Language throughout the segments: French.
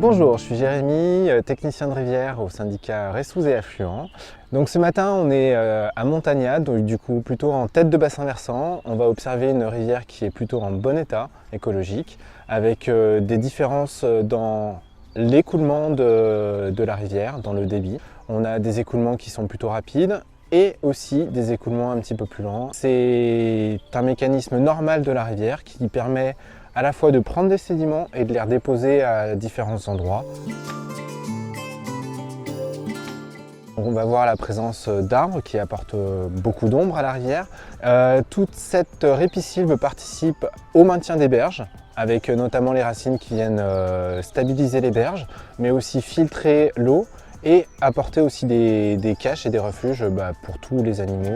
Bonjour, je suis Jérémy, technicien de rivière au syndicat Ressous et Affluents. Donc ce matin on est à Montagnat, donc du coup plutôt en tête de bassin versant. On va observer une rivière qui est plutôt en bon état écologique, avec des différences dans l'écoulement de la rivière, dans le débit. On a des écoulements qui sont plutôt rapides et aussi des écoulements un petit peu plus lents. C'est un mécanisme normal de la rivière qui permet à la fois de prendre des sédiments et de les redéposer à différents endroits. On va voir la présence d'arbres qui apportent beaucoup d'ombre à la rivière. Toute cette répisylve participe au maintien des berges, avec notamment les racines qui viennent stabiliser les berges, mais aussi filtrer l'eau et apporter aussi des caches et des refuges pour tous les animaux.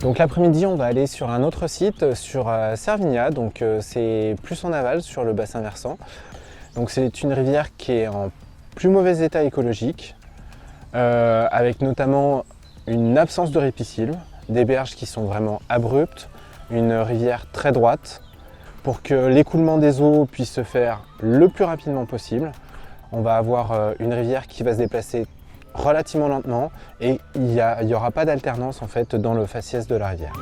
Donc l'après-midi, on va aller sur un autre site, sur Servignat, donc c'est plus en aval sur le bassin versant. Donc c'est une rivière qui est en plus mauvais état écologique, avec notamment une absence de répisylve, des berges qui sont vraiment abruptes, une rivière très droite. Pour que l'écoulement des eaux puisse se faire le plus rapidement possible, on va avoir une rivière qui va se déplacer relativement lentement et il n'y aura pas d'alternance en fait dans le faciès de la rivière.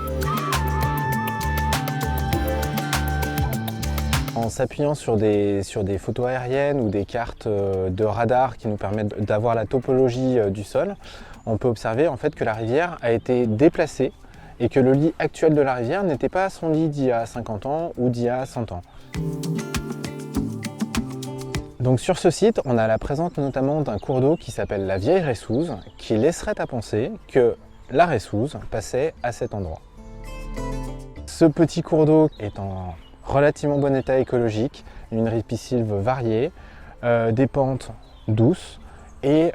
En s'appuyant sur des photos aériennes ou des cartes de radar qui nous permettent d'avoir la topologie du sol, on peut observer en fait que la rivière a été déplacée et que le lit actuel de la rivière n'était pas son lit d'il y a 50 ans ou d'il y a 100 ans. Donc sur ce site, on a la présence notamment d'un cours d'eau qui s'appelle la Vieille Ressouze, qui laisserait à penser que la Ressouze passait à cet endroit. Ce petit cours d'eau est en relativement bon état écologique, une répisylve variée, des pentes douces et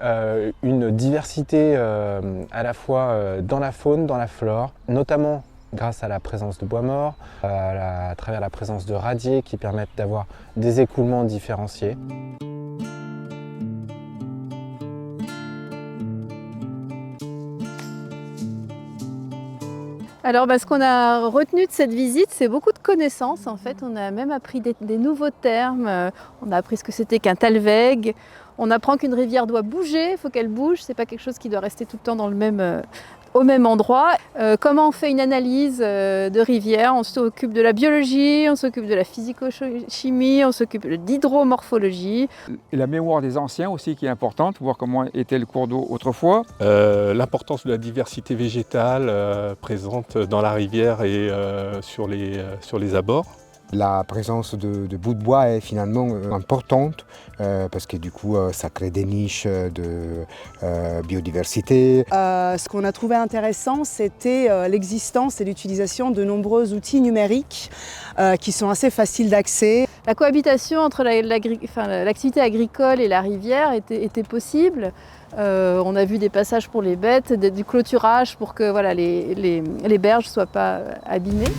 une diversité à la fois dans la faune, dans la flore, notamment grâce à la présence de bois morts, à travers la présence de radiers qui permettent d'avoir des écoulements différenciés. Alors ce qu'on a retenu de cette visite, c'est beaucoup de connaissances en fait. On a même appris des nouveaux termes, on a appris ce que c'était qu'un talweg. On apprend qu'une rivière doit bouger, il faut qu'elle bouge, c'est pas quelque chose qui doit rester tout le temps dans au même endroit. Comment on fait une analyse de rivière? On s'occupe de la biologie, on s'occupe de la physico-chimie, on s'occupe d'hydromorphologie. La mémoire des anciens aussi qui est importante, voir comment était le cours d'eau autrefois. L'importance de la diversité végétale présente dans la rivière et sur les abords. La présence de bouts de bois est finalement importante parce que du coup ça crée des niches de biodiversité. Ce qu'on a trouvé intéressant, c'était l'existence et l'utilisation de nombreux outils numériques qui sont assez faciles d'accès. La cohabitation entre l'activité agricole et la rivière était possible. On a vu des passages pour les bêtes, du clôturage pour que les berges ne soient pas abîmées.